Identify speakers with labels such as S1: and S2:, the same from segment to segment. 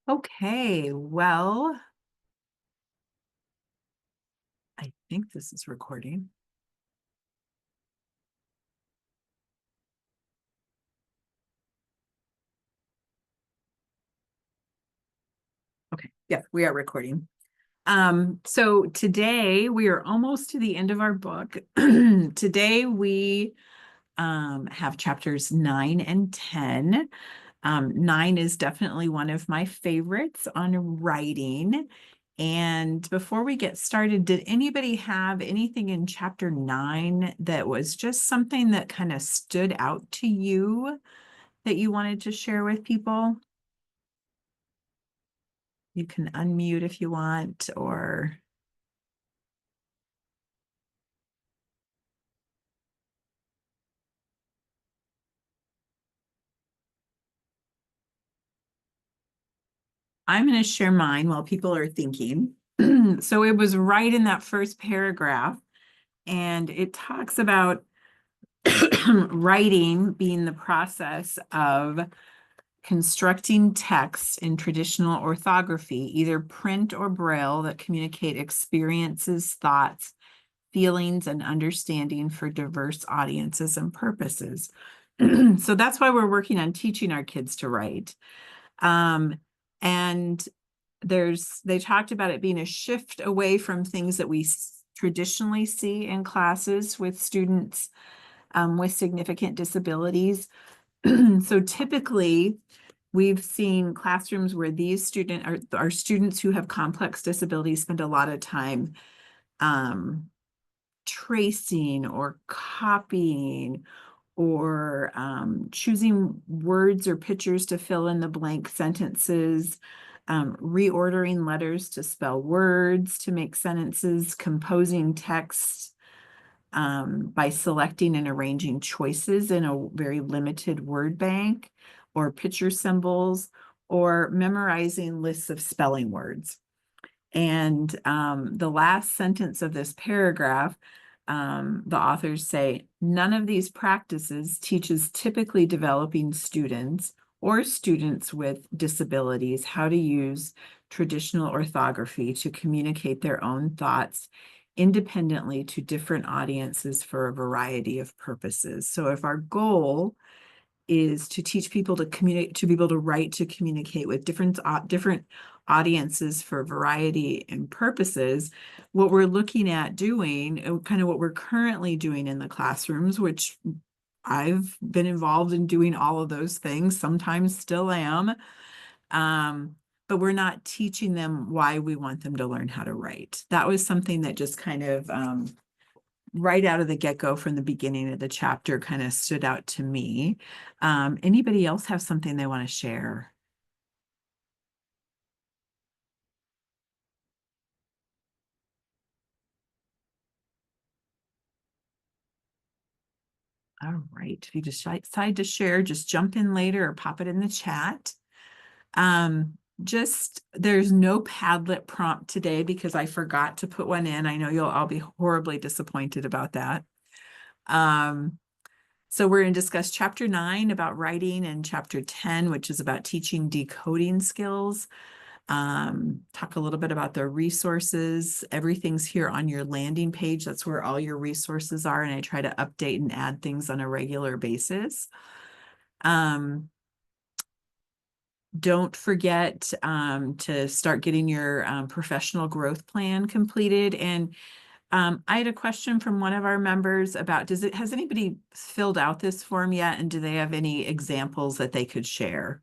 S1: Okay, well, I think this is recording. Okay, yeah, we are recording. So today we are almost to the end of our book. Today we have chapters 9 and 10. 9 is definitely one of my favorites on writing. And before we get started, did anybody have anything in chapter 9 that was just something that kind of stood out to you that you wanted to share with people? You can unmute if you want, or I'm going to share mine while people are thinking. So it was right in that first paragraph, and it talks about writing being the process of constructing text in traditional orthography, either print or braille, that communicate experiences, thoughts, feelings, and understanding for diverse audiences and purposes. So that's why we're working on teaching our kids to write. And they talked about it being a shift away from things that we traditionally see in classes with students with significant disabilities. So typically, we've seen classrooms where these our students who have complex disabilities spend a lot of time tracing or copying or choosing words or pictures to fill in the blank sentences, reordering letters to spell words to make sentences, composing text by selecting and arranging choices in a very limited word bank, or picture symbols, or memorizing lists of spelling words. And the last sentence of this paragraph, the authors say, none of these practices teaches typically developing students or students with disabilities how to use traditional orthography to communicate their own thoughts independently to different audiences for a variety of purposes. So if our goal is to teach people to communicate, to be able to write, to communicate with different audiences for variety and purposes, what we're looking at doing, and kind of what we're currently doing in the classrooms, which I've been involved in doing all of those things, sometimes still am. But we're not teaching them why we want them to learn how to write. That was something that just kind of right out of the get-go from the beginning of the chapter kind of stood out to me. Anybody else have something they want to share? All right. If you decide to share, just jump in later or pop it in the chat. Just there's no Padlet prompt today because I forgot to put one in. I know you'll all be horribly disappointed about that. Um, so we're going to discuss chapter 9 about writing and chapter 10, which is about teaching decoding skills. Talk a little bit about the resources. Everything's here on your landing page. That's where all your resources are. And I try to update and add things on a regular basis. Don't forget to start getting your professional growth plan completed. And I had a question from one of our members about, has anybody filled out this form yet? And do they have any examples that they could share?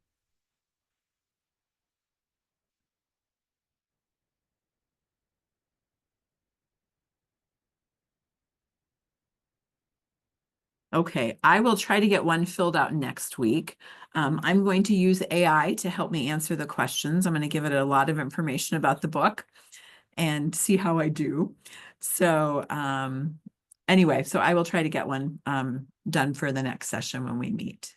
S1: Okay, I will try to get one filled out next week. I'm going to use AI to help me answer the questions. I'm going to give it a lot of information about the book and see how I do. So anyway, so I will try to get one done for the next session when we meet.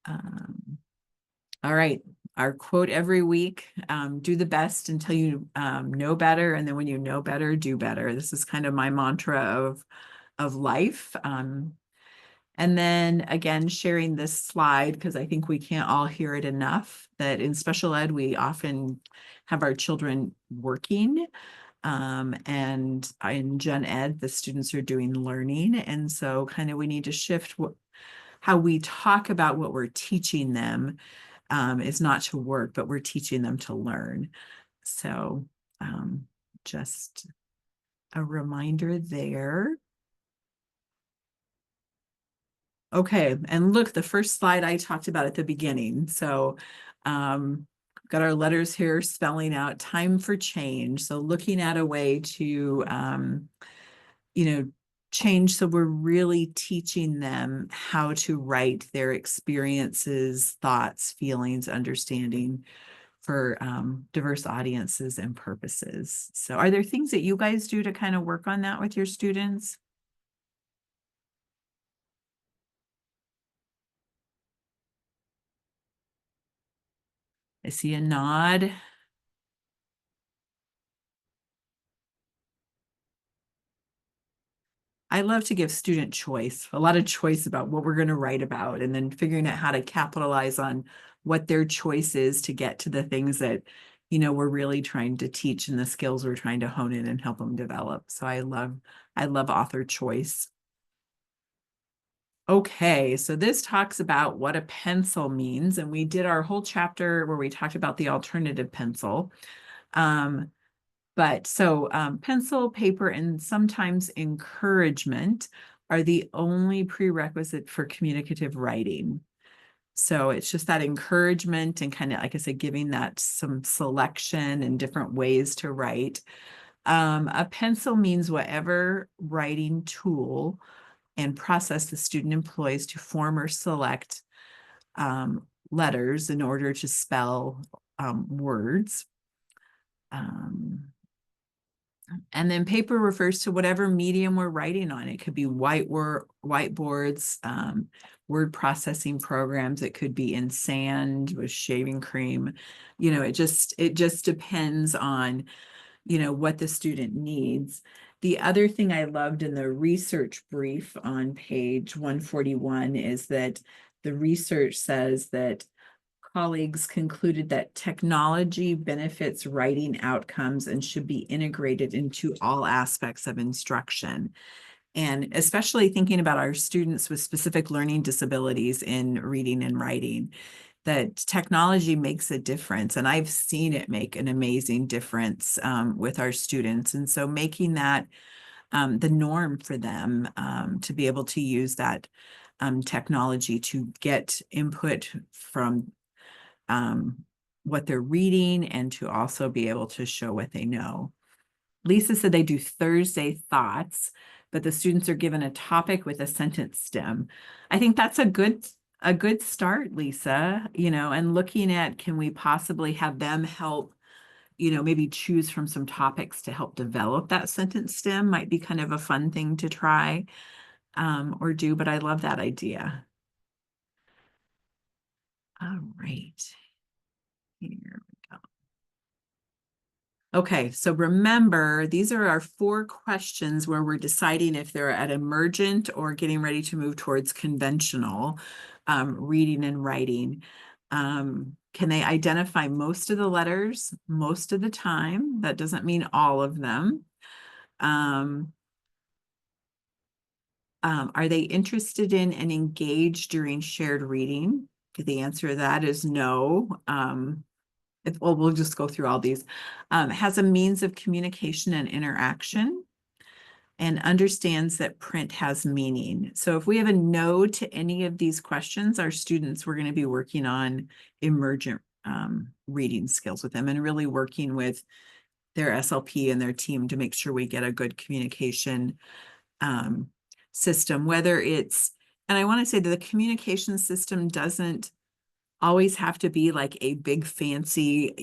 S1: All right, our quote every week, do the best until you know better. And then when you know better, do better. This is kind of my mantra of life. And then again, sharing this slide, because I think we can't all hear it enough, that in special ed, we often have our children working. And in gen ed, the students are doing learning. And so kind of we need to shift how we talk about what we're teaching them is not to work, but we're teaching them to learn. So just a reminder there. Okay, and look, the first slide I talked about at the beginning. So got our letters here spelling out time for change. So looking at a way to, change. So we're really teaching them how to write their experiences, thoughts, feelings, understanding for diverse audiences and purposes. So are there things that you guys do to kind of work on that with your students? I see a nod. I love to give student choice, a lot of choice about what we're going to write about, and then figuring out how to capitalize on what their choice is to get to the things that, we're really trying to teach and the skills we're trying to hone in and help them develop. So I love author choice. Okay, so this talks about what a pencil means, and we did our whole chapter where we talked about the alternative pencil. But so pencil, paper, and sometimes encouragement are the only prerequisite for communicative writing. So it's just that encouragement and kind of, like I said, giving that some selection and different ways to write. A pencil means whatever writing tool and process the student employs to form or select letters in order to spell words. And then paper refers to whatever medium we're writing on. It could be whiteboards, word processing programs. It could be in sand with shaving cream. It just depends on, what the student needs. The other thing I loved in the research brief on page 141 is that the research says that colleagues concluded that technology benefits writing outcomes and should be integrated into all aspects of instruction. And especially thinking about our students with specific learning disabilities in reading and writing, that technology makes a difference. And I've seen it make an amazing difference with our students. And so making that the norm for them to be able to use that technology to get input from what they're reading and to also be able to show what they know. Lisa said they do Thursday thoughts, but the students are given a topic with a sentence stem. I think that's a good start, Lisa, and looking at, can we possibly have them help, maybe choose from some topics to help develop that sentence stem might be kind of a fun thing to try or do, but I love that idea. All right. Here we go. Okay, so remember, these are our 4 questions where we're deciding if they're at emergent or getting ready to move towards conventional reading and writing. Can they identify most of the letters most of the time? That doesn't mean all of them. Are they interested in and engaged during shared reading? The answer to that is no. We'll just go through all these. Has a means of communication and interaction, and understands that print has meaning. So if we have a no to any of these questions, our students, we're going to be working on emergent reading skills with them and really working with their SLP and their team to make sure we get a good communication system, whether it's, and I want to say that the communication system doesn't always have to be like a big fancy,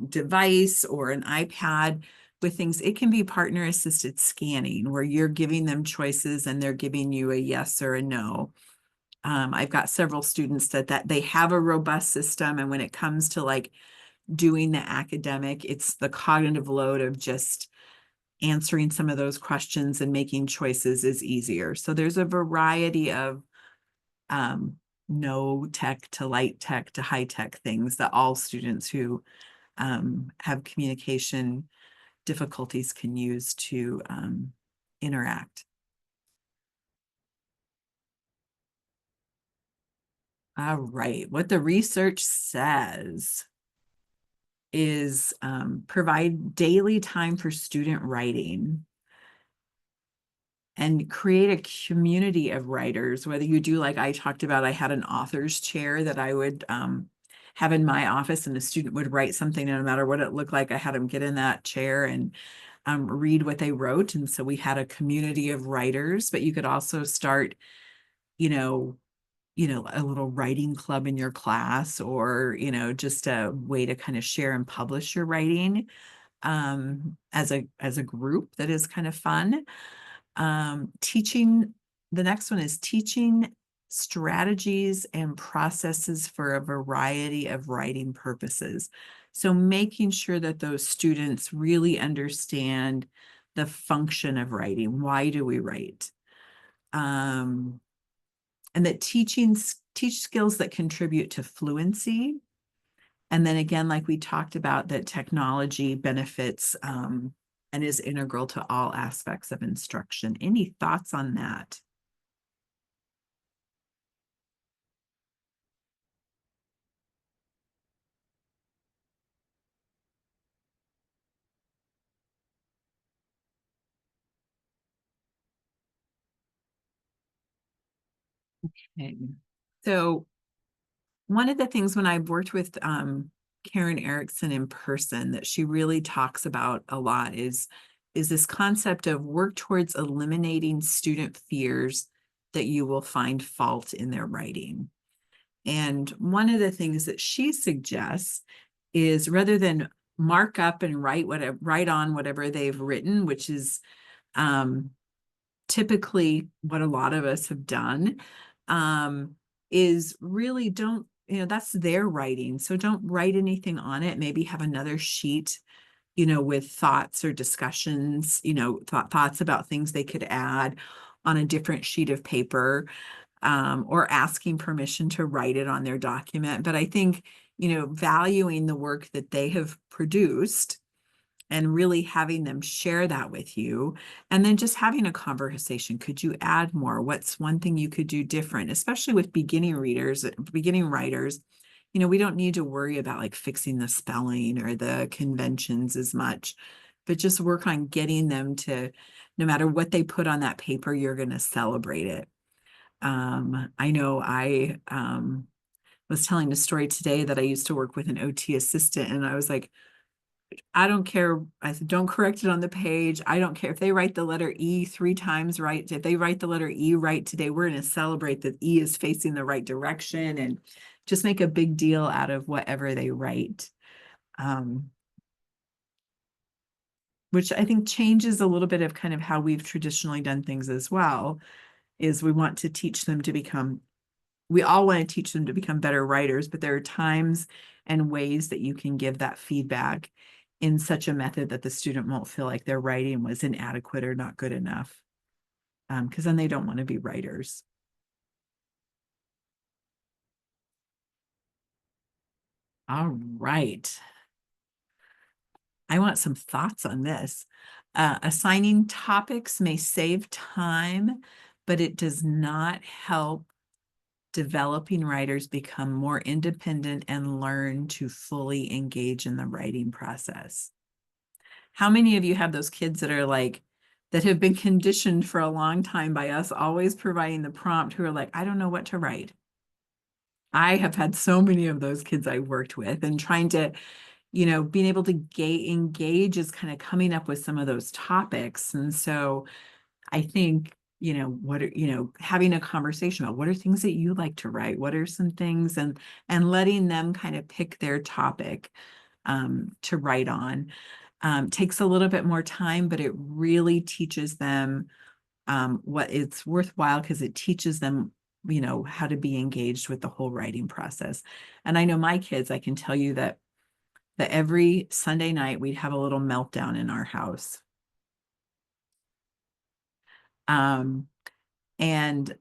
S1: device or an iPad with things. It can be partner assisted scanning where you're giving them choices and they're giving you a yes or a no. I've got several students that they have a robust system, and when it comes to like doing the academic, it's the cognitive load of just answering some of those questions and making choices is easier. So there's a variety of um, no tech to light tech to high tech things that all students who have communication difficulties can use to interact. All right, what the research says is provide daily time for student writing and create a community of writers, whether you do, like I talked about, I had an author's chair that I would have in my office, and the student would write something, no matter what it looked like. I had them get in that chair and read what they wrote. And so we had a community of writers, but you could also start, you know, a little writing club in your class, or, just a way to kind of share and publish your writing as a group that is kind of fun. Teaching, the next one is teaching strategies and processes for a variety of writing purposes. So making sure that those students really understand the function of writing. Why do we write? And that teach skills that contribute to fluency. And then again, like we talked about, that technology benefits and is integral to all aspects of instruction. Any thoughts on that? Okay. So one of the things when I've worked with Karen Erickson in person that she really talks about a lot is this concept of work towards eliminating student fears that you will find fault in their writing. And one of the things that she suggests is, rather than mark up and write on whatever they've written, which is um, typically what a lot of us have done, is really don't, that's their writing. So don't write anything on it. Maybe have another sheet, with thoughts or discussions, thoughts about things they could add on a different sheet of paper, or asking permission to write it on their document. But I think, valuing the work that they have produced and really having them share that with you, and then just having a conversation. Could you add more? What's one thing you could do different, especially with beginning writers? We don't need to worry about like fixing the spelling or the conventions as much, but just work on getting them to, no matter what they put on that paper, you're going to celebrate it. I know I was telling a story today that I used to work with an OT assistant, and I was like, I don't care. I said, don't correct it on the page. I don't care if they write the letter E 3 times right. If they write the letter E right today, we're going to celebrate that E is facing the right direction, and just make a big deal out of whatever they write. Um, which I think changes a little bit of kind of how we've traditionally done things as well, is we want to teach them to become, we all want to teach them to become better writers, but there are times and ways that you can give that feedback in such a method that the student won't feel like their writing was inadequate or not good enough. Because then they don't want to be writers. All right. I want some thoughts on this. Assigning topics may save time, but it does not help developing writers become more independent and learn to fully engage in the writing process. How many of you have those kids that are like, that have been conditioned for a long time by us always providing the prompt, who are like, I don't know what to write? I have had so many of those kids I worked with, and trying to, being able to engage is kind of coming up with some of those topics. And so I think, having a conversation about what are things that you like to write, what are some things, and letting them kind of pick their topic to write on. Takes a little bit more time, but it really teaches them what it's worthwhile, because it teaches them, how to be engaged with the whole writing process. And I know my kids, I can tell you that every Sunday night we'd have a little meltdown in our house. Um, and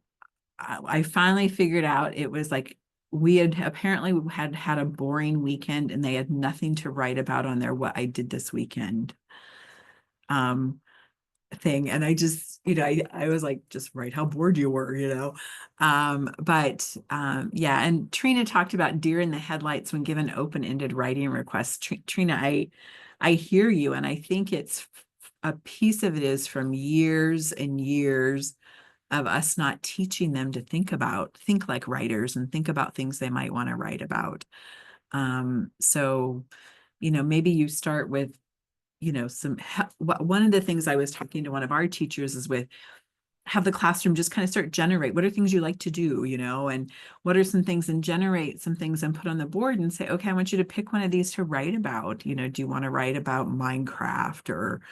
S1: I finally figured out it was like we had apparently had a boring weekend and they had nothing to write about on their what I did this weekend thing. And I just, I was like, just write how bored you were, but yeah, and Trina talked about deer in the headlights when given open-ended writing requests. Trina, I hear you, and I think it's a piece of it is from years and years of us not teaching them to think like writers and think about things they might want to write about. So, maybe you start with, one of the things I was talking to one of our teachers is with have the classroom just kind of start generate what are things you like to do, and what are some things, and generate some things and put on the board and say, okay, I want you to pick one of these to write about. Do you want to write about Minecraft, or,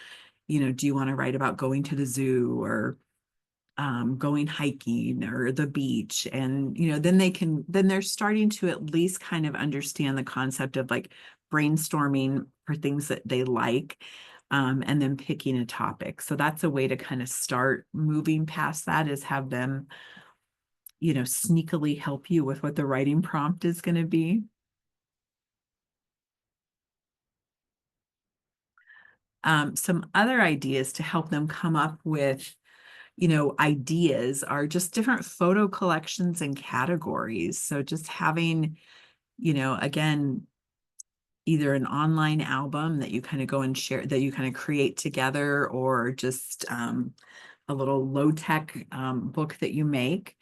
S1: do you want to write about going to the zoo, or going hiking, or the beach? And then they're starting to at least kind of understand the concept of like brainstorming for things that they like, and then picking a topic. So that's a way to kind of start moving past that, is have them sneakily help you with what the writing prompt is going to be. Some other ideas to help them come up with ideas are just different photo collections and categories. So just having, again, either an online album that you kind of go and share, that you kind of create together, or just a little low-tech book that you make,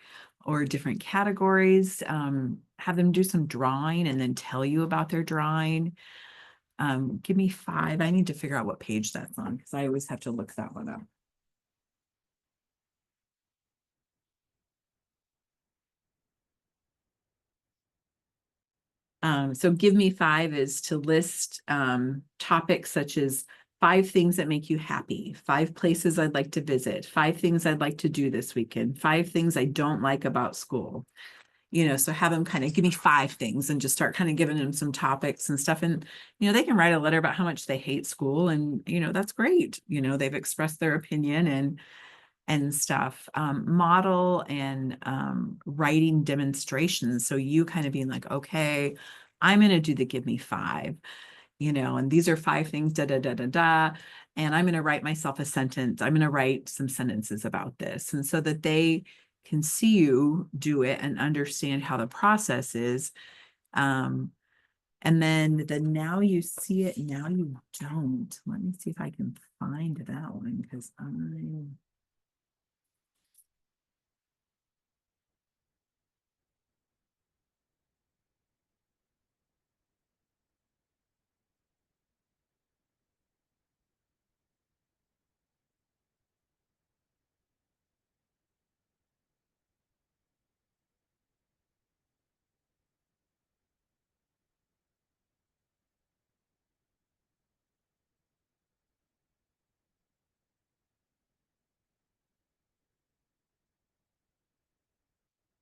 S1: or different categories. Have them do some drawing and then tell you about their drawing. Give me 5. I need to figure out what page that's on, because I always have to look that one up. So give me 5 is to list topics such as 5 things that make you happy, 5 places I'd like to visit, 5 things I'd like to do this weekend, 5 things I don't like about school. So have them kind of give me 5 things and just start kind of giving them some topics and stuff. And, they can write a letter about how much they hate school, and, that's great. They've expressed their opinion and stuff. Model and writing demonstrations. So you kind of being like, okay, I'm going to do the give me 5, and these are 5 things, da, da, da, da, da. And I'm going to write myself a sentence. I'm going to write some sentences about this. And so that they can see you do it and understand how the process is. And then the now you see it, now you don't. Let me see if I can find that one, because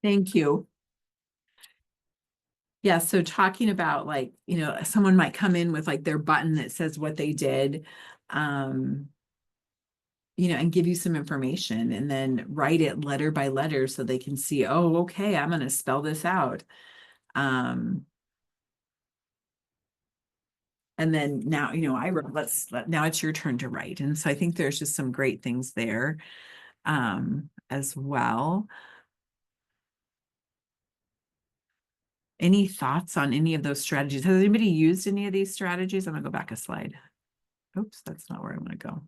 S1: thank you. Yeah, so talking about like, someone might come in with like their button that says what they did, um, and give you some information, and then write it letter by letter so they can see, oh, okay, I'm going to spell this out. Um, and then now, I wrote, now it's your turn to write. And so I think there's just some great things there, as well. Any thoughts on any of those strategies? Has anybody used any of these strategies? I'm gonna go back a slide. Oops, that's not where I want to go.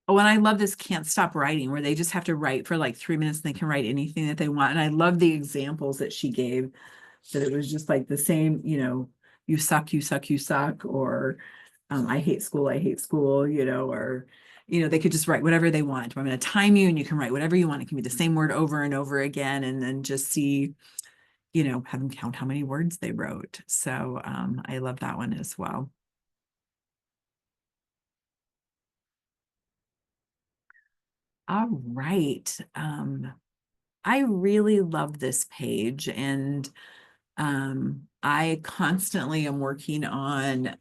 S1: Oh, and I love this can't stop writing, where they just have to write for like 3 minutes and they can write anything that they want. And I love the examples that she gave, that it was just like the same, you suck, you suck, you suck, or I hate school, or, they could just write whatever they want. I'm going to time you and you can write whatever you want. It can be the same word over and over again, and then just see, have them count how many words they wrote. So I love that one as well. All right. I really love this page, and I constantly am working on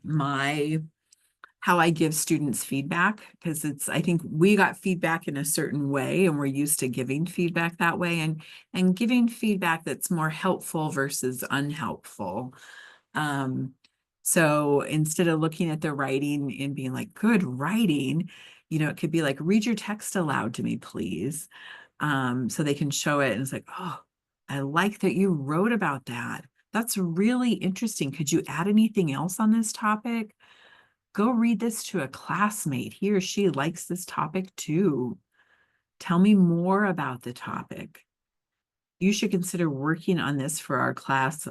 S1: how I give students feedback, because I think we got feedback in a certain way and we're used to giving feedback that way, and giving feedback that's more helpful versus unhelpful. Um, so instead of looking at the writing and being like, good writing, it could be like, read your text aloud to me, please. So they can show it and it's like, oh, I like that you wrote about that. That's really interesting. Could you add anything else on this topic? Go read this to a classmate. He or she likes this topic too. Tell me more about the topic. You should consider working on this for our class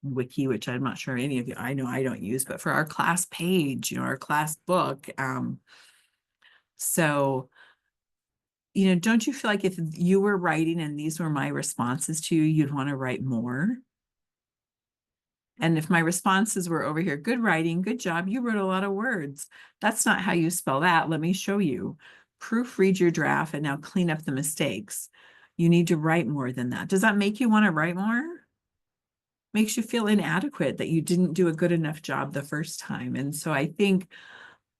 S1: wiki, which I'm not sure any of you, I know I don't use, but for our class page, our class book. So, don't you feel like if you were writing and these were my responses to you, you'd want to write more? And if my responses were over here, good writing, good job, you wrote a lot of words. That's not how you spell that. Let me show you. Proofread your draft and now clean up the mistakes. You need to write more than that. Does that make you want to write more? Makes you feel inadequate that you didn't do a good enough job the first time. And so I think,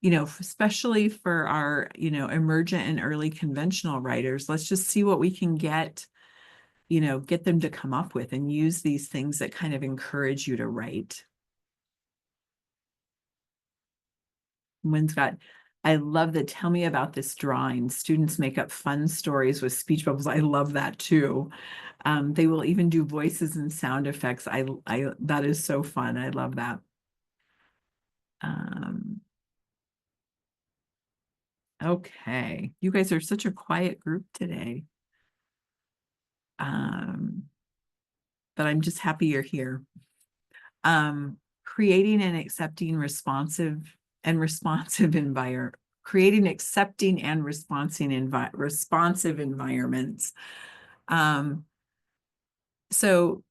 S1: especially for our, emergent and early conventional writers, let's just see what we can get them to come up with and use these things that kind of encourage you to write. I love that. Tell me about this drawing. Students make up fun stories with speech bubbles. I love that too. They will even do voices and sound effects. That is so fun. I love that. Okay. You guys are such a quiet group today. But I'm just happy you're here. Creating and accepting responsive environment, creating accepting and responsive environments. So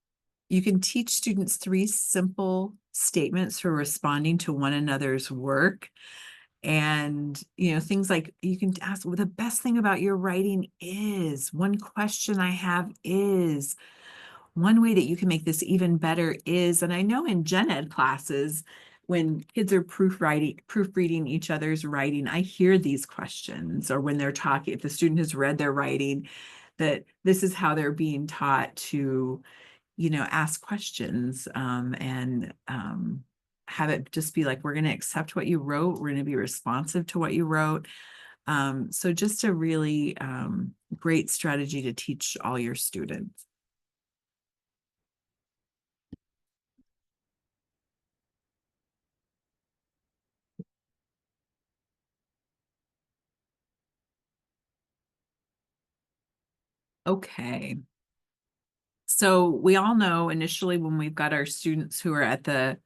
S1: you can teach students 3 simple statements for responding to one another's work. And, things like you can ask, well, the best thing about your writing is, one question I have is, one way that you can make this even better is, and I know in gen ed classes, when kids are proofreading each other's writing, I hear these questions, or when they're talking, if the student has read their writing, that this is how they're being taught to, ask questions, and have it just be like, we're going to accept what you wrote. We're going to be responsive to what you wrote. So just a really great strategy to teach all your students. Okay. So we all know initially when we've got our students who are at the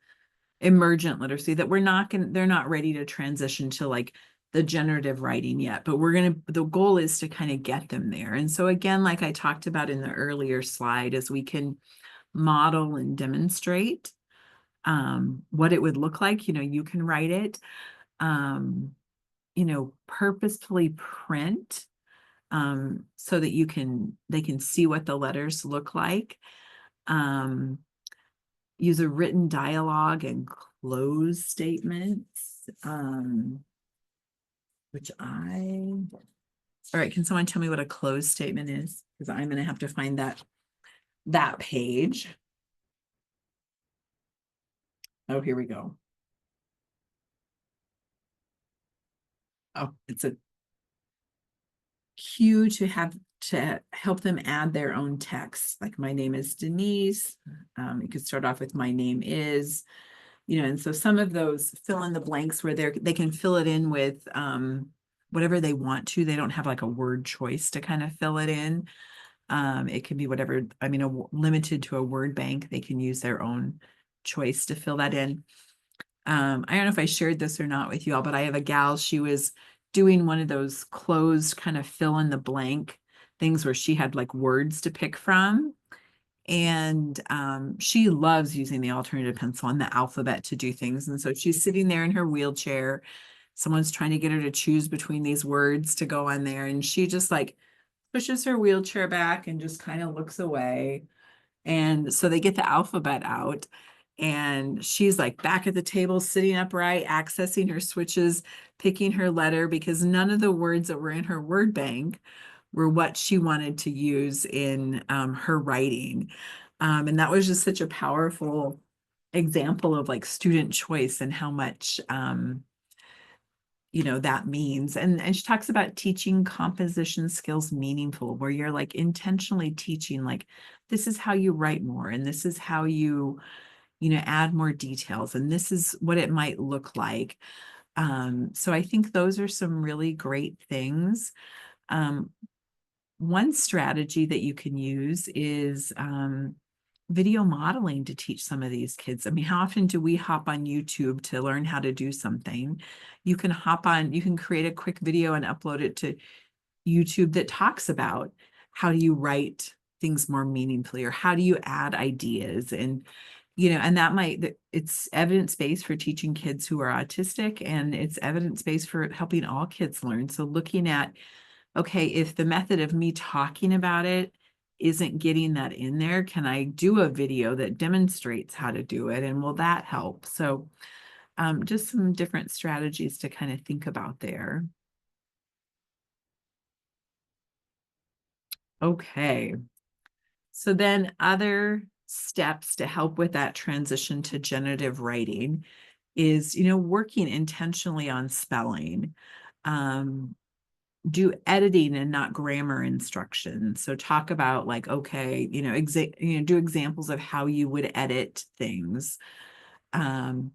S1: emergent literacy that they're not ready to transition to like the generative writing yet, but the goal is to kind of get them there. And so again, like I talked about in the earlier slide, is we can model and demonstrate what it would look like. You can write it, purposefully print so that they can see what the letters look like. Use a written dialogue and close statements, all right, can someone tell me what a close statement is? Because I'm going to have to find that page. Oh, here we go. Oh, it's a cue to help them add their own text. Like, my name is Denise. You could start off with my name is, and so some of those fill in the blanks where they can fill it in with whatever they want to. They don't have like a word choice to kind of fill it in. It can be whatever, limited to a word bank. They can use their own choice to fill that in. I don't know if I shared this or not with you all, but I have a gal, she was doing one of those closed kind of fill in the blank things where she had like words to pick from. And she loves using the alternative pencil and the alphabet to do things. And so she's sitting there in her wheelchair. Someone's trying to get her to choose between these words to go on there. And she just like pushes her wheelchair back and just kind of looks away. And so they get the alphabet out, and she's like back at the table, sitting upright, accessing her switches, picking her letter, because none of the words that were in her word bank were what she wanted to use in her writing. And that was just such a powerful example of like student choice and how much that means. And she talks about teaching composition skills meaningful, where you're like intentionally teaching, like, this is how you write more, and this is how you add more details, and this is what it might look like. So I think those are some really great things. One strategy that you can use is video modeling to teach some of these kids. I mean, how often do we hop on YouTube to learn how to do something? You can you can create a quick video and upload it to YouTube that talks about how do you write things more meaningfully, or how do you add ideas, and it's evidence-based for teaching kids who are autistic, and it's evidence-based for helping all kids learn. So looking at, okay, if the method of me talking about it isn't getting that in there, can I do a video that demonstrates how to do it? And will that help? So just some different strategies to kind of think about there. Okay. So then other steps to help with that transition to generative writing is, working intentionally on spelling. Do editing and not grammar instruction. So talk about like, okay, do examples of how you would edit things. Um,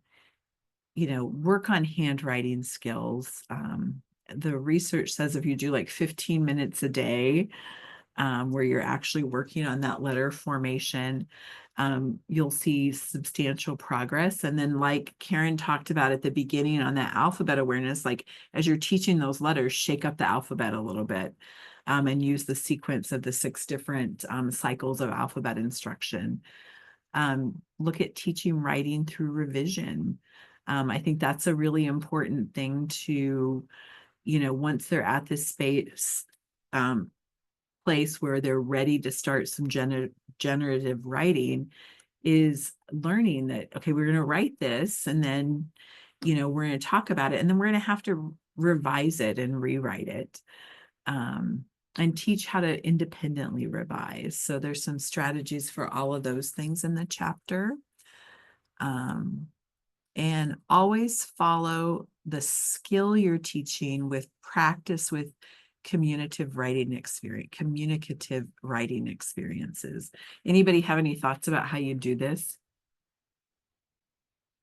S1: work on handwriting skills. The research says if you do like 15 minutes a day, where you're actually working on that letter formation, you'll see substantial progress. And then, like Karen talked about at the beginning on that alphabet awareness, like as you're teaching those letters, shake up the alphabet a little bit, and use the sequence of the 6 different cycles of alphabet instruction. Look at teaching writing through revision. I think that's a really important thing to, once they're at this space, place where they're ready to start some generative writing, is learning that, okay, we're going to write this, and then, we're going to talk about it, and then we're going to have to revise it and rewrite it, and teach how to independently revise. So there's some strategies for all of those things in the chapter. And always follow the skill you're teaching with practice with communicative writing experiences. Anybody have any thoughts about how you do this?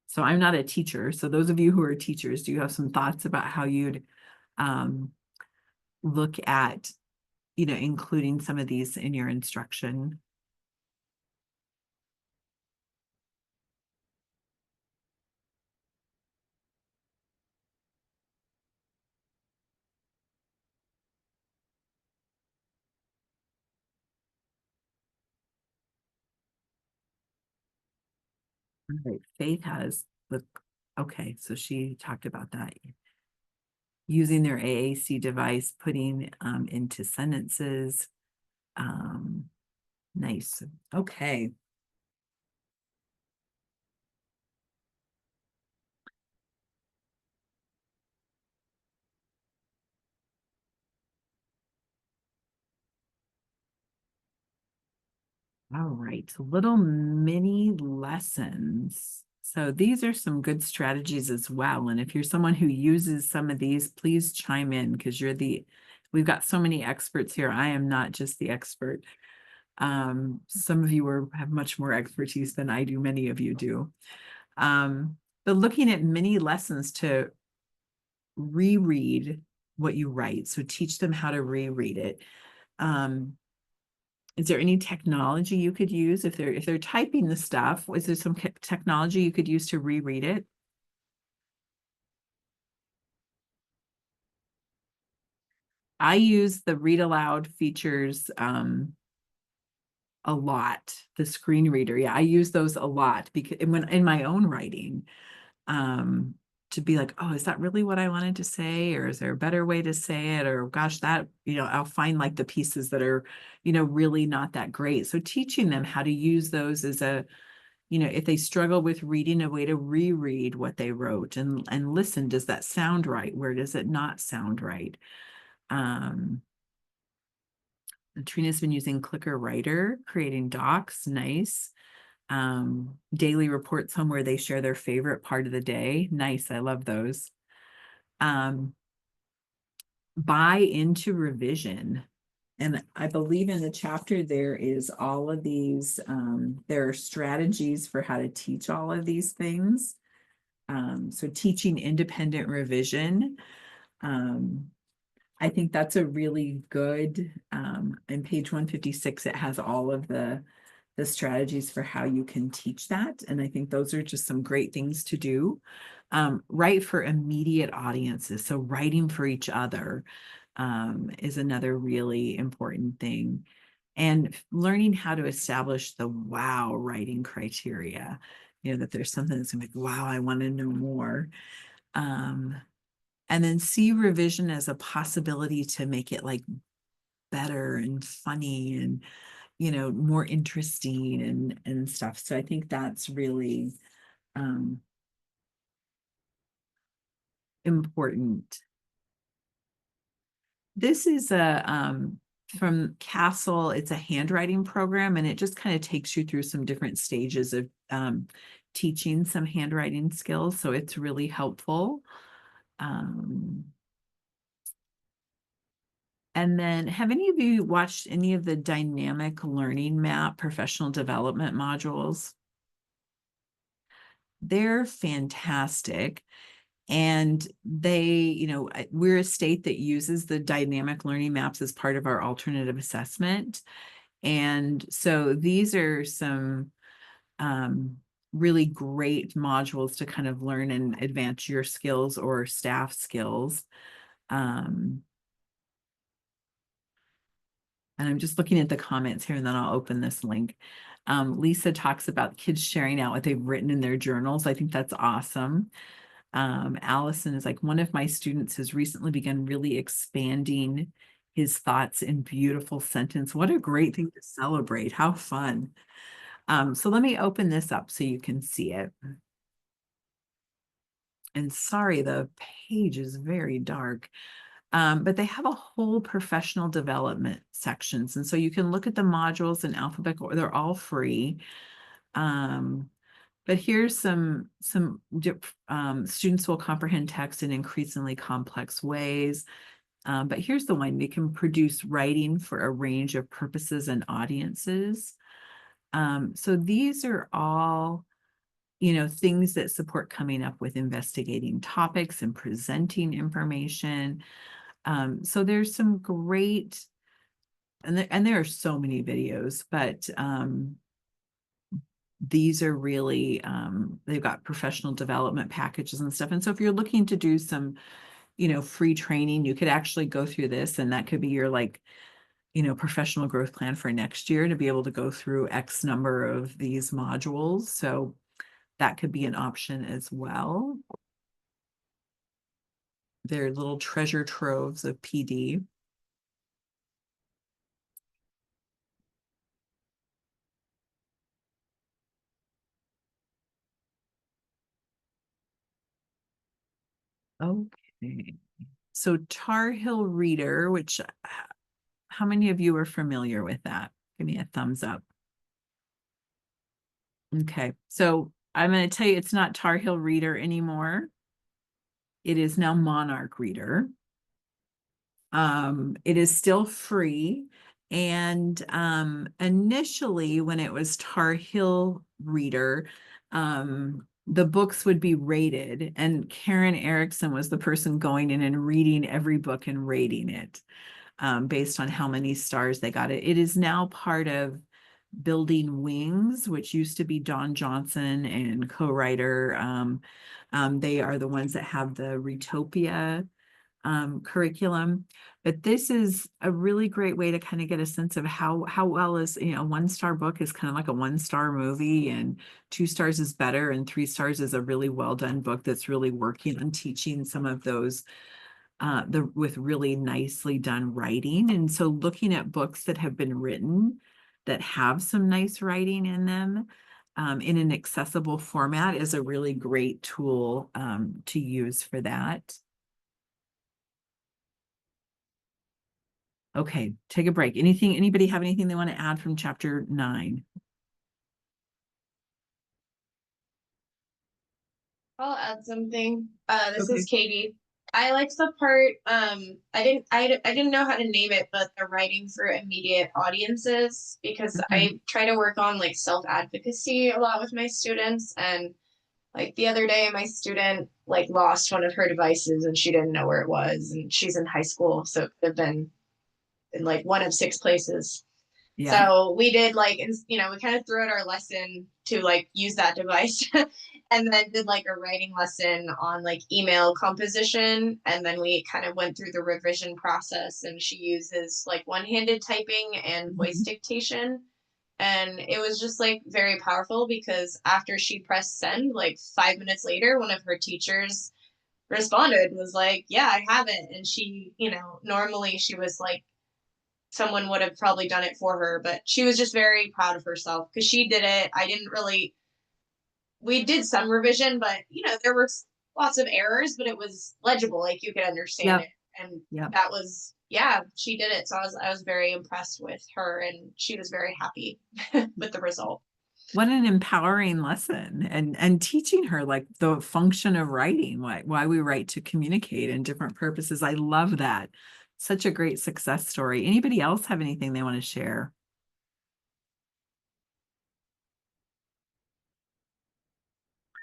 S1: So I'm not a teacher. So those of you who are teachers, do you have some thoughts about how you'd look at, including some of these in your instruction? All right, Faith has okay, so she talked about that. Using their AAC device, putting into sentences. Nice. Okay. All right. So little mini lessons. So these are some good strategies as well. And if you're someone who uses some of these, please chime in, because we've got so many experts here. I am not just the expert. Some of you have much more expertise than I do. Many of you do. But looking at mini lessons to reread what you write. So teach them how to reread it. Is there any technology you could use if they're typing the stuff? Is there some technology you could use to reread it? I use the read aloud features a lot. The screen reader, yeah, I use those a lot because in my own writing, to be like, oh, is that really what I wanted to say? Or is there a better way to say it? Or gosh, that, I'll find like the pieces that are, really not that great. So teaching them how to use those as if they struggle with reading, a way to reread what they wrote and listen, does that sound right? Where does it not sound right? Trina's been using Clicker Writer, creating docs, nice. Daily reports home where they share their favorite part of the day. Nice, I love those. Buy into revision. And I believe in the chapter there is all of these, there are strategies for how to teach all of these things. So teaching independent revision. I think that's a really good, in page 156, it has all of the strategies for how you can teach that. And I think those are just some great things to do. Write for immediate audiences. So writing for each other is another really important thing. And learning how to establish the wow writing criteria, that there's something that's gonna be like, wow, I want to know more. And then see revision as a possibility to make it like better and funny and more interesting and stuff. So I think that's really important. This is from Castle. It's a handwriting program, and it just kind of takes you through some different stages of teaching some handwriting skills. So it's really helpful. And then have any of you watched any of the dynamic learning map professional development modules? They're fantastic. And they, we're a state that uses the dynamic learning maps as part of our alternative assessment. And so these are some really great modules to kind of learn and advance your skills or staff skills. And I'm just looking at the comments here, and then I'll open this link. Lisa talks about kids sharing out what they've written in their journals. I think that's awesome. Allison is like, one of my students has recently begun really expanding his thoughts in beautiful sentence. What a great thing to celebrate. How fun. So let me open this up so you can see it. And sorry, the page is very dark. But they have a whole professional development sections. And so you can look at the modules in alphabetical, they're all free. But here's some students will comprehend text in increasingly complex ways. But here's the one: they can produce writing for a range of purposes and audiences. So these are all, things that support coming up with investigating topics and presenting information. So there's some great, and there are so many videos, but these are really, they've got professional development packages and stuff. And so if you're looking to do some, free training, you could actually go through this, and that could be your professional growth plan for next year, to be able to go through X number of these modules. So that could be an option as well. They're little treasure troves of PD. Okay. So Tar Heel Reader, which how many of you are familiar with that? Give me a thumbs up. Okay, so I'm going to tell you it's not Tar Heel Reader anymore. It is now Monarch Reader. It is still free. And initially, when it was Tar Heel Reader, the books would be rated, and Karen Erickson was the person going in and reading every book and rating it based on how many stars they got. It is now part of Building Wings, which used to be Don Johnson and co-writer. They are the ones that have the Retopia curriculum. But this is a really great way to kind of get a sense of how well is, a 1-star book is kind of like a 1-star movie, and 2 stars is better, and 3 stars is a really well done book that's really working on teaching some of those with really nicely done writing. And so looking at books that have been written that have some nice writing in them in an accessible format is a really great tool to use for that. Okay, take a break. Anybody have anything they want to add from chapter 9?
S2: I'll add something. This is
S1: Okay.
S2: Katie. I liked the part, I didn't know how to name it, but the writing for immediate audiences, because
S1: Mhm.
S2: I try to work on like self-advocacy a lot with my students. And like the other day, my student like lost one of her devices and she didn't know where it was. And she's in high school, so it could have been in like one of 6 places.
S1: Yeah.
S2: So we did like, we kind of threw out our lesson to like use that device and then did like a writing lesson on like email composition. And then we kind of went through the revision process, and she uses like one-handed typing and voice
S1: Mhm.
S2: dictation. And it was just like very powerful because after she pressed send, like 5 minutes later, one of her teachers responded, was like, yeah, I have it. And she, normally she was like, someone would have probably done it for her, but she was just very proud of herself because she did it. I didn't really, we did some revision, but there were lots of errors, but it was legible, like you could understand
S1: Yep.
S2: it. And
S1: Yep.
S2: that was, yeah, she did it. So I was very impressed with her, and she was very happy with the result.
S1: What an empowering lesson, and teaching her like the function of writing, why we write to communicate and different purposes. I love that. Such a great success story. Anybody else have anything they want to share?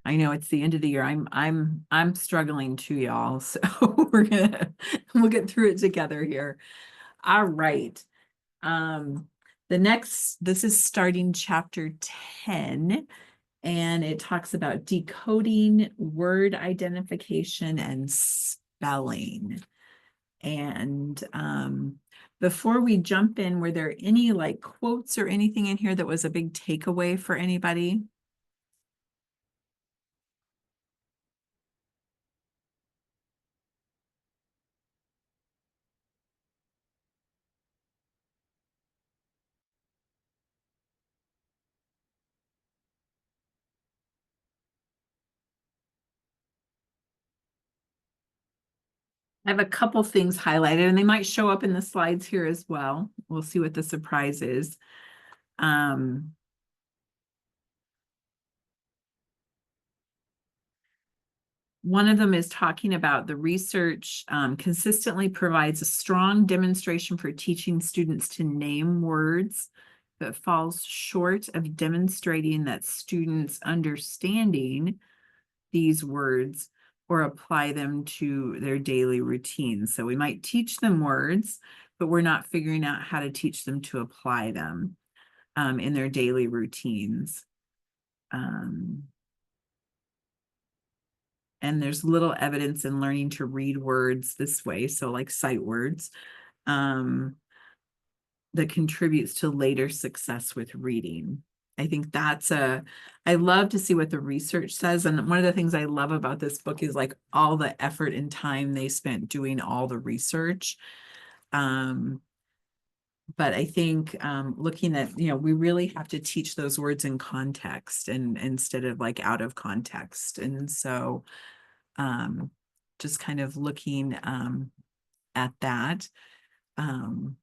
S1: I know it's the end of the year. I'm struggling too, y'all. So we'll get through it together here. All right. Um, this is starting chapter 10, and it talks about decoding word identification and spelling. And before we jump in, were there any like quotes or anything in here that was a big takeaway for anybody? I have a couple things highlighted, and they might show up in the slides here as well. We'll see what the surprise is. Um, One of them is talking about the research consistently provides a strong demonstration for teaching students to name words, but falls short of demonstrating that students understanding these words or apply them to their daily routines. So we might teach them words, but we're not figuring out how to teach them to apply them in their daily routines. Um, and there's little evidence in learning to read words this way, so like sight words, um, that contributes to later success with reading. I think I love to see what the research says. And one of the things I love about this book is like all the effort and time they spent doing all the research. Um, but I think looking at, we really have to teach those words in context and instead of like out of context. And so um, just kind of looking at that. Um,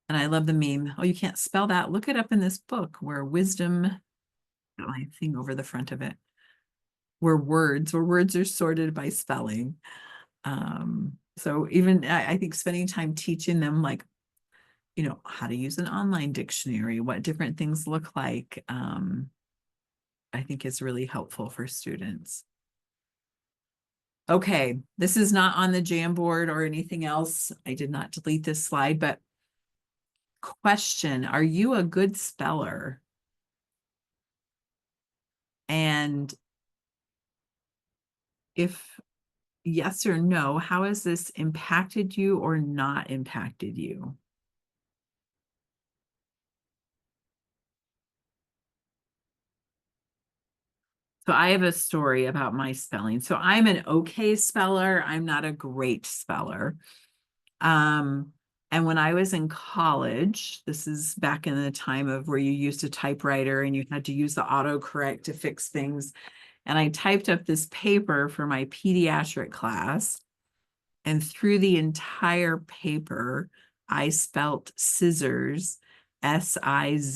S1: and I love the meme. Oh, you can't spell that. Look it up in this book where wisdom, my thing over the front of it, where words are sorted by spelling. So even I think spending time teaching them like, how to use an online dictionary, what different things look like, I think is really helpful for students. Okay, this is not on the Jamboard or anything else. I did not delete this slide, but question, are you a good speller? And if yes or no, how has this impacted you or not impacted you? So I have a story about my spelling. So I'm an okay speller. I'm not a great speller. Um, and when I was in college, this is back in the time of where you used a typewriter and you had to use the autocorrect to fix things. And I typed up this paper for my pediatric class. And through the entire paper, I spelt scissors, Sizzors.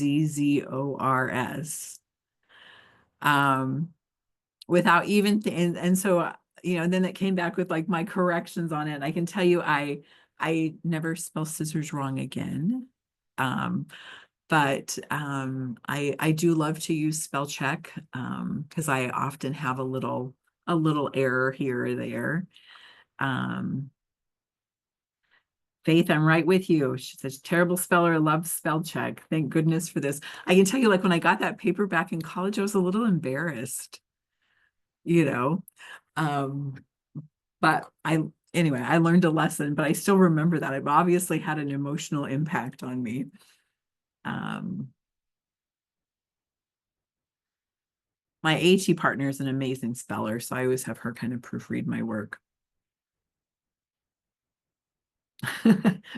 S1: Without even and so then it came back with like my corrections on it. I can tell you I never spell scissors wrong again. But I do love to use spell check because I often have a little error here or there. um Faith, I'm right with you. She's a terrible speller, loves spell check. Thank goodness for this. I can tell you, like when I got that paper back in college, I was a little embarrassed, you know. Um, but anyway, I learned a lesson, but I still remember that. It obviously had an emotional impact on me. Um, my AT partner is an amazing speller, so I always have her kind of proofread my work.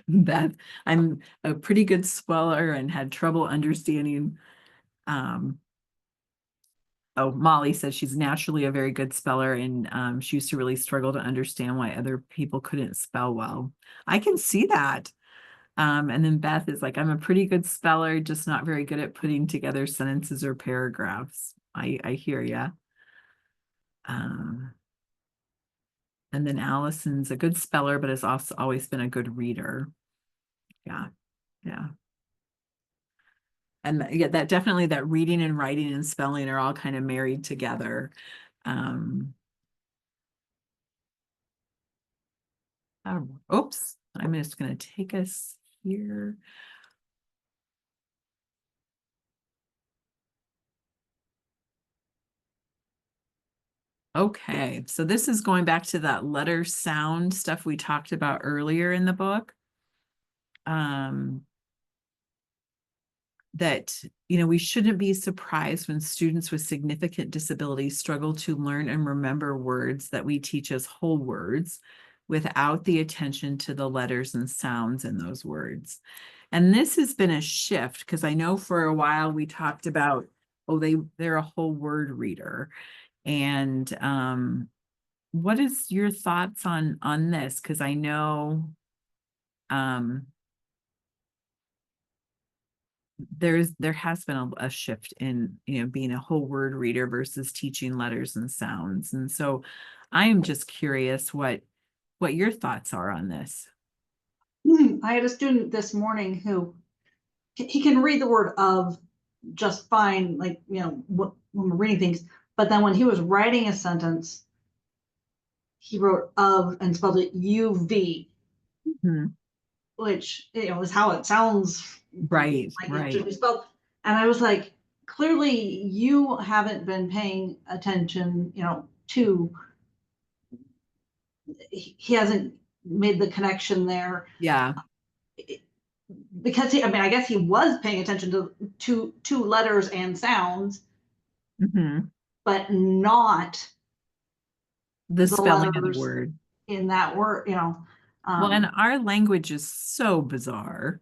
S1: Beth, I'm a pretty good speller and had trouble understanding. Um, oh, Molly says she's naturally a very good speller, and she used to really struggle to understand why other people couldn't spell well. I can see that. And then Beth is like, I'm a pretty good speller, just not very good at putting together sentences or paragraphs. I hear ya. Um, and then Allison's a good speller, but has also always been a good reader. Yeah, yeah. And yeah, that definitely that reading and writing and spelling are all kind of married together. Um, oops, I'm just going to take us here. Okay, so this is going back to that letter sound stuff we talked about earlier in the book. That, we shouldn't be surprised when students with significant disabilities struggle to learn and remember words that we teach as whole words without the attention to the letters and sounds in those words. And this has been a shift because I know for a while we talked about, oh, they're a whole word reader. And what is your thoughts on this? Because I know um there has been a shift in being a whole word reader versus teaching letters and sounds. And so I am just curious what your thoughts are on this.
S3: I had a student this morning who he can read the word of just fine, like, when we're reading things. But then when he was writing a sentence, he wrote of and spelled it UV, which, is how it sounds.
S1: Right,
S3: Like it should
S1: right.
S3: be spelled. And I was like, clearly you haven't been paying attention, to, he hasn't made the connection there.
S1: Yeah.
S3: Because I guess he was paying attention to letters and sounds,
S1: Mhm.
S3: but not
S1: The
S3: the
S1: spelling of the
S3: letters
S1: word.
S3: in that word,
S1: Well, and
S3: um,
S1: our language is so bizarre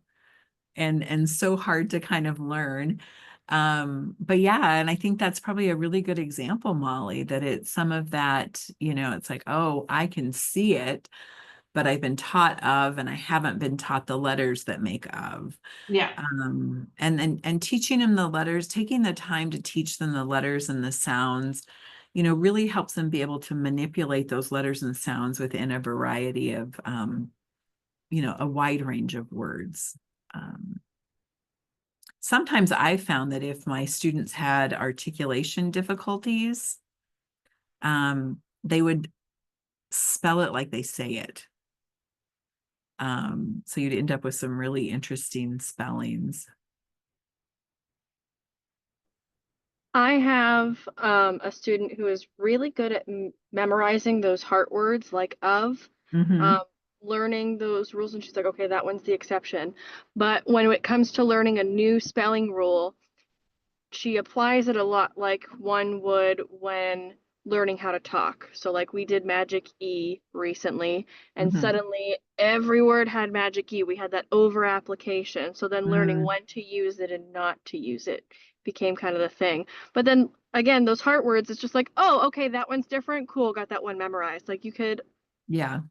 S1: and so hard to kind of learn. But yeah, and I think that's probably a really good example, Molly, that it's some of that, it's like, oh, I can see it, but I've been taught of, and I haven't been taught the letters that make of.
S3: yeah,
S1: And teaching them the letters, taking the time to teach them the letters and the sounds, really helps them be able to manipulate those letters and sounds within a variety of, a wide range of words. Um, Sometimes I found that if my students had articulation difficulties, they would spell it like they say it. So you'd end up with some really interesting spellings.
S4: I have a student who is really good at memorizing those heart words like of,
S1: Mhm.
S4: um, learning those rules, and she's like, okay, that one's the exception. But when it comes to learning a new spelling rule, she applies it a lot like one would when learning how to talk. So like we did Magic E recently, and
S1: Mhm.
S4: suddenly every word had Magic E. We had that over application. So then learning
S1: Mm.
S4: when to use it and not to use it became kind of the thing. But then again, those heart words, it's just like, oh, okay, that one's different. Cool, got that one memorized. Like you could,
S1: Yeah.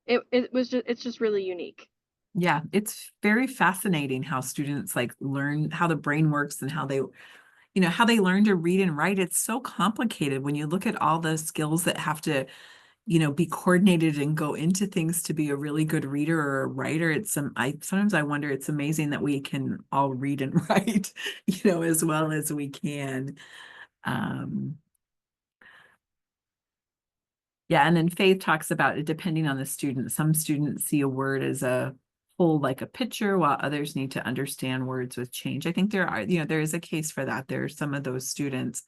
S4: it's just really unique.
S1: Yeah. It's very fascinating how students like learn how the brain works and how they, how they learn to read and write. It's so complicated when you look at all the skills that have to, be coordinated and go into things to be a really good reader or a writer. I sometimes I wonder, it's amazing that we can all read and write, as well as we can. Um, yeah, and then Faith talks about it depending on the student. Some students see a word as a whole, like a picture, while others need to understand words with change. I think there is a case for that. There are some of those students.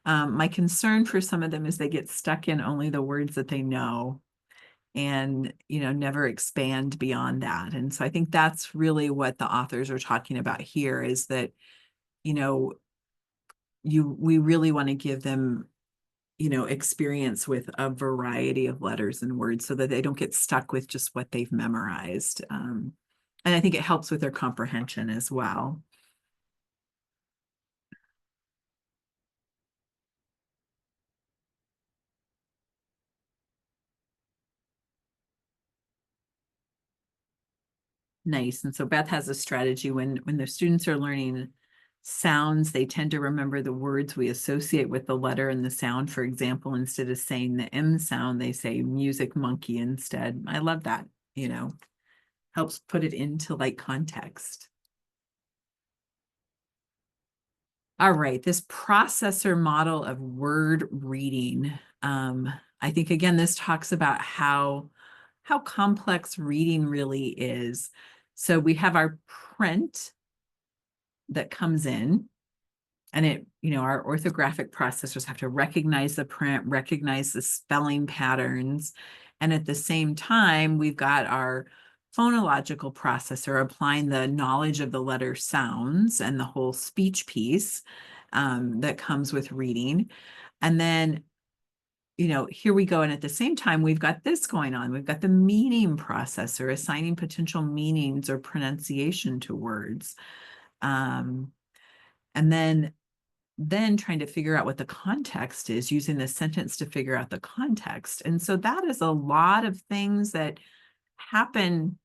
S1: My concern for some of them is they get stuck in only the words that they know and, never expand beyond that. And so I think that's really what the authors are talking about here is that, you know, we really want to give them experience with a variety of letters and words so that they don't get stuck with just what they've memorized. And I think it helps with their comprehension as well. Nice. And so Beth has a strategy when the students are learning sounds, they tend to remember the words we associate with the letter and the sound. For example, instead of saying the M sound, they say music monkey instead. I love that, helps put it into like context. All right, this processor model of word reading. I think again, this talks about how complex reading really is. So we have our print that comes in, and our orthographic processors have to recognize the print, recognize the spelling patterns. And at the same time, we've got our phonological processor applying the knowledge of the letter sounds and the whole speech piece that comes with reading. And then, here we go. And at the same time, we've got this going on. We've got the meaning processor assigning potential meanings or pronunciation to words. And then trying to figure out what the context is, using the sentence to figure out the context. And so that is a lot of things that happen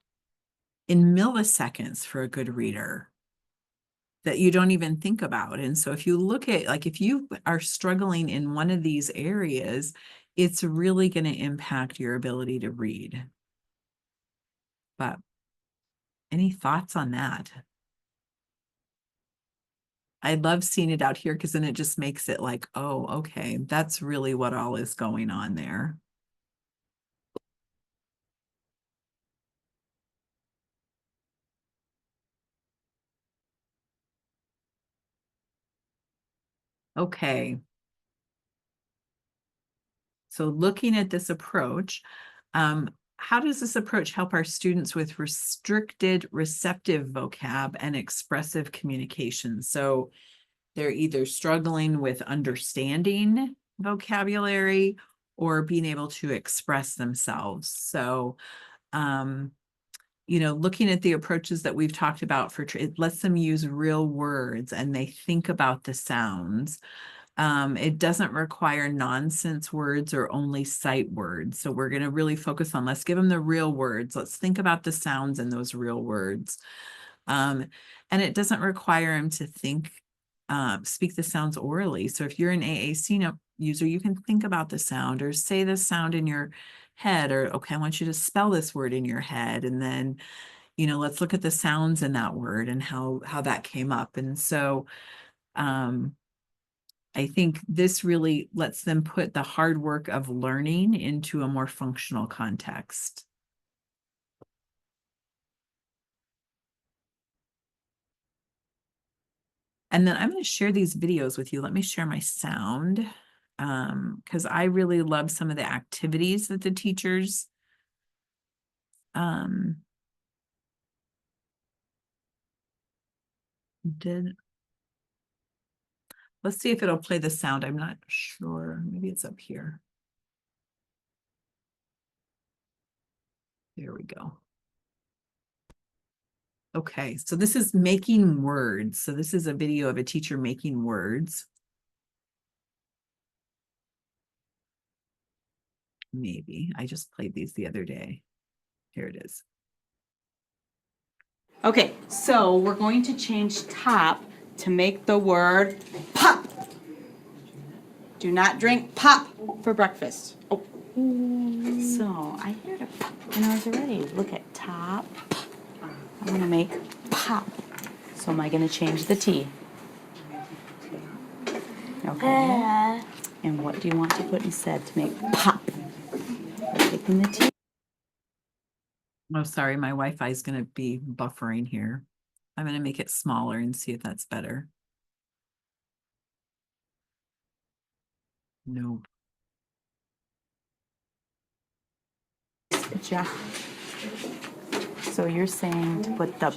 S1: in milliseconds for a good reader that you don't even think about. And so if you look at, like, if you are struggling in one of these areas, it's really going to impact your ability to read. But any thoughts on that? I love seeing it out here because then it just makes it like, oh, okay, that's really what all is going on there. Okay. So looking at this approach, how does this approach help our students with restricted receptive vocab and expressive communication? So they're either struggling with understanding vocabulary or being able to express themselves. So, looking at the approaches that we've talked about it lets them use real words and they think about the sounds. It doesn't require nonsense words or only sight words. So we're going to really focus on, let's give them the real words. Let's think about the sounds in those real words. And it doesn't require them to speak the sounds orally. So if you're an AAC user, you can think about the sound or say the sound in your head, or, okay, I want you to spell this word in your head. And then, let's look at the sounds in that word and how that came up. And so, I think this really lets them put the hard work of learning into a more functional context. And then I'm going to share these videos with you. Let me share my sound. Because I really love some of the activities that the teachers did. Let's see if it'll play the sound. I'm not sure. Maybe it's up here. There we go. Okay, so this is making words. So this is a video of a teacher making words. Maybe. I just played these the other day. Here it is.
S5: Okay, so we're going to change top to make the word pop. Do not drink pop for breakfast. Oh. So I heard a pop when I was already. Look at top. I'm gonna make pop. So am I gonna change the T? Okay. And what do you want to put instead to make pop? Taking the T.
S1: Oh, sorry, my Wi-Fi is going to be buffering here. I'm going to make it smaller and see if that's better. Nope.
S5: Good job. So you're saying to put the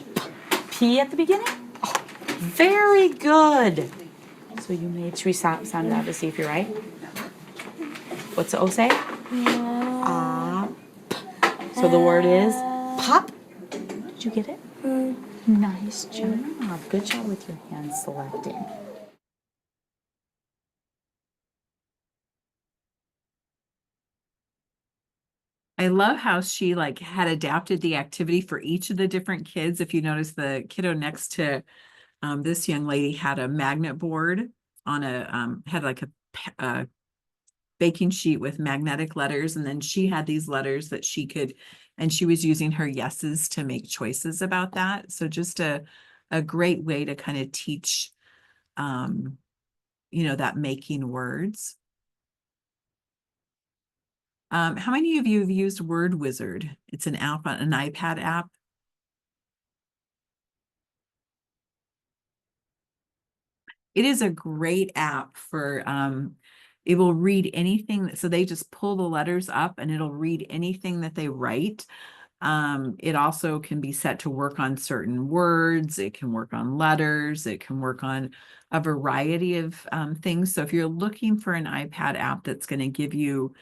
S5: P at the beginning? Oh, very good. So you made, should we sound it out to see if you're right? What's the O say? So the word is pop. Did you get it? Nice job. Good job with your hand selecting.
S1: I love how she like had adapted the activity for each of the different kids. If you notice, the kiddo next to this young lady had a magnet board on a had like a baking sheet with magnetic letters, and then she had these letters that she could, and she was using her yeses to make choices about that. So just a great way to kind of teach you know, that making words. How many of you have used Word Wizard? It's an app, an iPad app. It is a great app for, it will read anything. So they just pull the letters up and it'll read anything that they write. It also can be set to work on certain words. It can work on letters. It can work on a variety of things. So if you're looking for an iPad app that's going to give you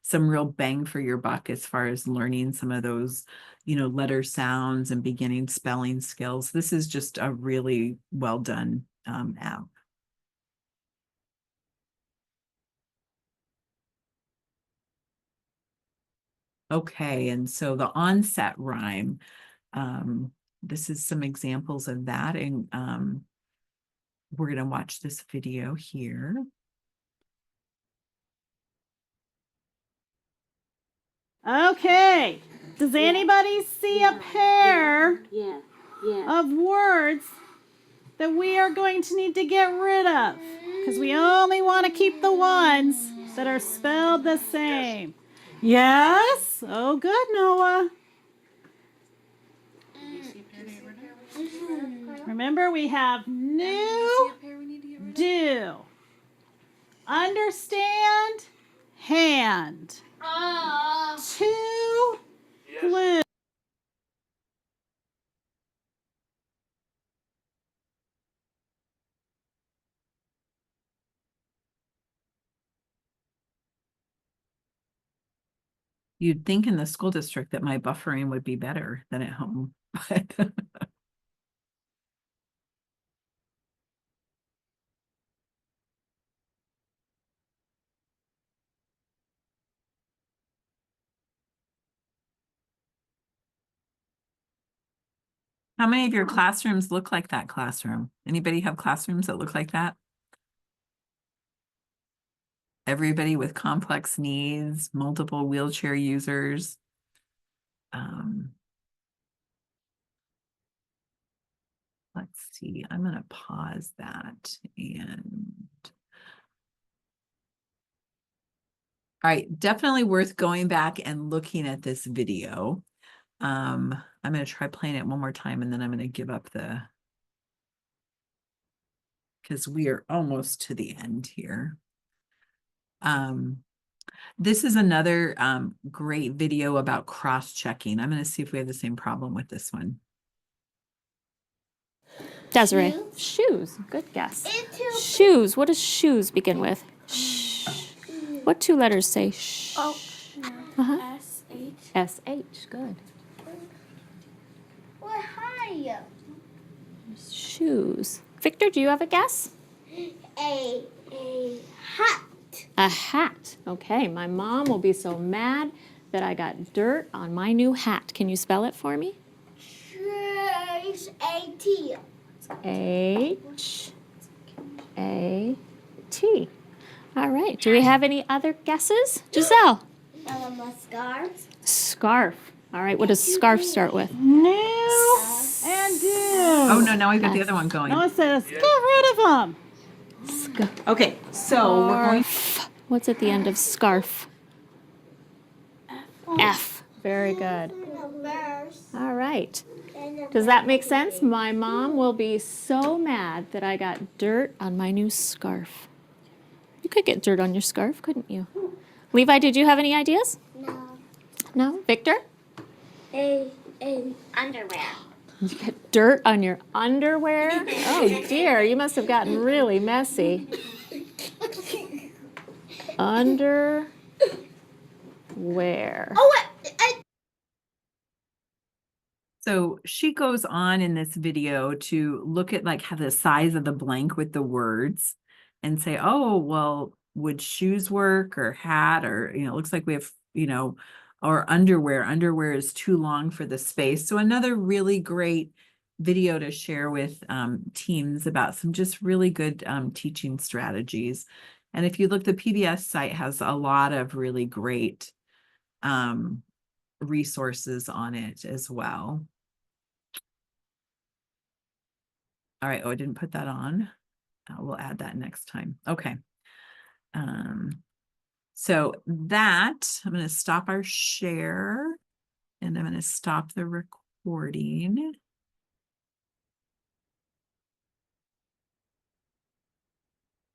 S1: some real bang for your buck as far as learning some of those, you know, letter sounds and beginning spelling skills, this is just a really well done app. Okay, and so the onset rhyme, this is some examples of that, and we're going to watch this video here.
S6: Okay, does anybody see a pair of words that we are going to need to get rid of? Because we only want to keep the ones that are spelled the same. Yes? Oh, good, Noah. Remember, we have new, do, understand, hand, to, glue.
S1: You'd think in the school district that my buffering would be better than at home, but how many of your classrooms look like that classroom? Anybody have classrooms that look like that? Everybody with complex needs, multiple wheelchair users. Let's see, I'm going to pause that and. All right, definitely worth going back and looking at this video. I'm going to try playing it one more time and then I'm going to give up the because we are almost to the end here. This is another great video about cross-checking. I'm going to see if we have the same problem with this one.
S7: Desiree. Shoes. Good guess. Shoes. What does shoes begin with? Shh. What two letters say shh?
S8: Oh,
S7: Uh-huh.
S8: S-H.
S7: S-H. Good.
S8: Well, hi.
S7: Shoes. Victor, do you have a guess?
S8: A hat.
S7: A hat. Okay, my mom will be so mad that I got dirt on my new hat. Can you spell it for me?
S8: H-A-T.
S7: H-A-T. All right. Do we have any other guesses? Giselle.
S8: Scarf.
S7: Scarf. All right. What does scarf start with?
S6: New and do.
S1: Oh, no, now we've got the other one going.
S6: No, it says get rid of them.
S5: Okay, so we're going.
S7: Scarf. What's at the end of scarf? F. Very good. All right. Does that make sense? My mom will be so mad that I got dirt on my new scarf. You could get dirt on your scarf, couldn't you? Levi, did you have any ideas?
S8: No.
S7: No? Victor?
S8: Underwear.
S7: You get dirt on your underwear? Oh dear, you must have gotten really messy. Underwear.
S8: Oh,
S1: So she goes on in this video to look at like how the size of the blank with the words and say, oh, well, would shoes work or hat or, it looks like we have, or underwear. Underwear is too long for the space. So another really great video to share with teams about some just really good teaching strategies. And if you look, the PBS site has a lot of really great resources on it as well. All right. Oh, I didn't put that on. We'll add that next time. Okay. So that, I'm going to stop our share and I'm going to stop the recording.